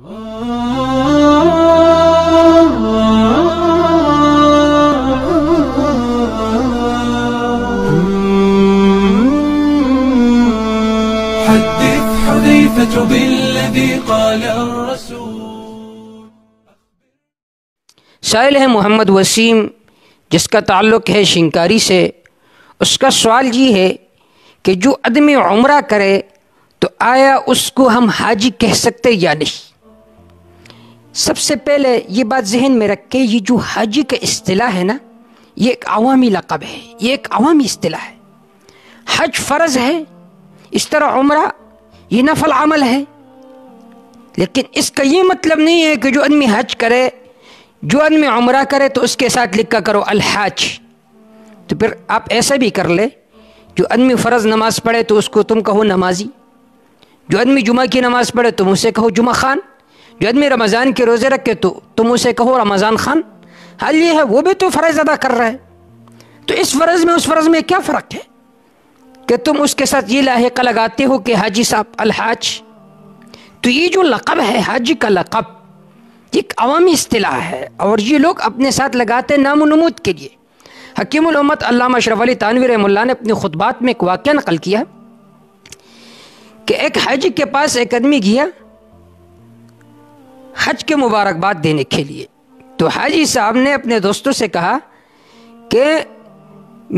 حدث حذيفة بالذي قال الرسول. سائل ہے محمد وسیم، جس کا تعلق ہے شنکاری سے. اس کا سوال یہ ہے کہ جو آدمی عمرہ کرے تو آیا اس کو ہم حاجی کہہ سکتے یا نہیں؟ سب سے پہلے یہ بات ذہن میں رکھ کے، یہ جو حاجی کا اصطلاح ہے نا، یہ ایک عوامی لقب ہے، یہ ایک عوامی اصطلاح ہے. حج فرض ہے، اس طرح عمرہ یہ نفل عمل ہے، لیکن اس کا یہ مطلب نہیں ہے کہ جو آدمی حج کرے، جو آدمی عمرہ کرے تو اس کے ساتھ لکھا کرو الحاج. تو پھر آپ ایسا بھی کر لے، جو آدمی فرض نماز پڑھے تو اس کو تم کہو نمازی، جو آدمی جمعہ کی نماز پڑھے تم اسے کہو جمعہ خان، جو آدمی رمضان کے روزے رکھے تو تم اسے کہو رمضان خان. حال یہ ہے وہ بھی تو فرض ادا کر رہا ہے، تو اس فرض میں اس فرض میں کیا فرق ہے کہ تم اس کے ساتھ یہ لاحقہ لگاتے ہو کہ حاجی صاحب الحاج؟ تو یہ جو لقب ہے حاجی کا لقب، یہ ایک عوامی اصطلاح ہے، اور یہ لوگ اپنے ساتھ لگاتے نام و نمود کے لیے. حکیم الامت علامہ اشرف علی تھانوی رحمہ اللہ نے اپنی خطبات میں ایک واقعہ نقل کیا کہ ایک حاجی کے پاس ایک آدمی گیا حج کے مبارکباد دینے کے لیے. تو حاجی صاحب نے اپنے دوستوں سے کہا کہ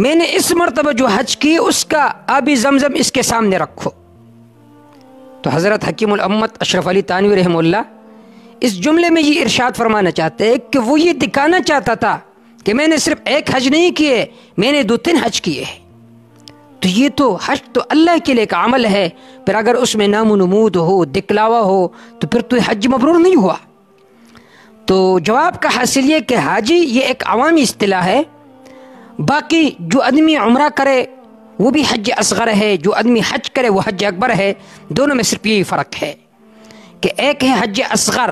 میں نے اس مرتبہ جو حج کی اس کا آبی زمزم اس کے سامنے رکھو. تو حضرت حکیم الامت اشرف علی تھانوی رحمہ اللہ اس جملے میں یہ ارشاد فرمانا چاہتے ہیں کہ وہ یہ دکھانا چاہتا تھا کہ میں نے صرف ایک حج نہیں کیے، میں نے 2-3 حج کیے ہیں. تو یہ تو حج تو اللہ کے لیے ایک عمل ہے، پھر اگر اس میں نام و نمود ہو، دکھلاوا ہو، تو پھر تو حج مبرور نہیں ہوا. تو جواب کا حاصل یہ کہ حاجی یہ ایک عوامی اصطلاح ہے. باقی جو آدمی عمرہ کرے وہ بھی حج اصغر ہے، جو آدمی حج کرے وہ حج اکبر ہے. دونوں میں صرف یہی فرق ہے کہ ایک ہے حج اصغر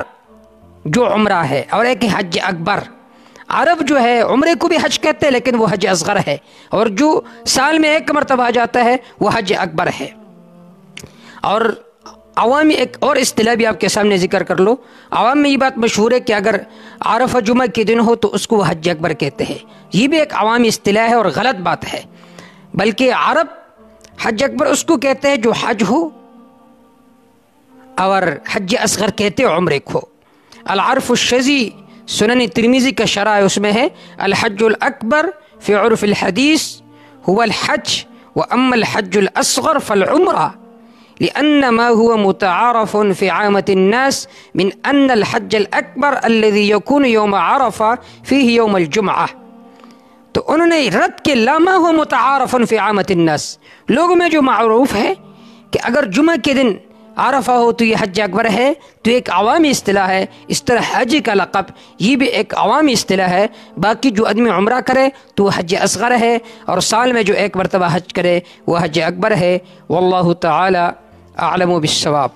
جو عمرہ ہے، اور ایک ہے حج اکبر. عرب جو ہے عمرے کو بھی حج کہتے ہیں لیکن وہ حج اصغر ہے، اور جو سال میں ایک مرتبہ آ جاتا ہے وہ حج اکبر ہے. اور عوامی ایک اور اصطلاح بھی آپ کے سامنے ذکر کر لو. عوام میں یہ بات مشہور ہے کہ اگر عرفہ جمعہ کے دن ہو تو اس کو وہ حج اکبر کہتے ہیں. یہ بھی ایک عوامی اصطلاح ہے اور غلط بات ہے، بلکہ عرب حج اکبر اس کو کہتے ہیں جو حج ہو، اور حج اصغر کہتے ہیں عمرے کو. العرف الشذی سنن ترمذی کا شرح ہے، اس میں ہے الحج الاکبر فی عرف الحدیث هو الحج واما الحج الاصغر فالعمرہ لأن ما هو متعارف في عامة الناس من أن الحج الأكبر الذي يكون يوم عرفة فيه يوم الجمعة. تو انہوں نے رد کے لا ما هو متعارف في عامة الناس، لوگوں میں جو معروف ہے کہ اگر جمعہ کے دن عرفہ ہو تو یہ حج اکبر ہے، تو ایک عوامی اصطلاح ہے. اس طرح حج کا لقب یہ بھی ایک عوامی اصطلاح ہے. باقی جو آدمی عمرہ کرے تو وہ حج اصغر ہے، اور سال میں جو ایک مرتبہ حج کرے وہ حج اکبر ہے. واللہ تعالی اعلم بالصواب.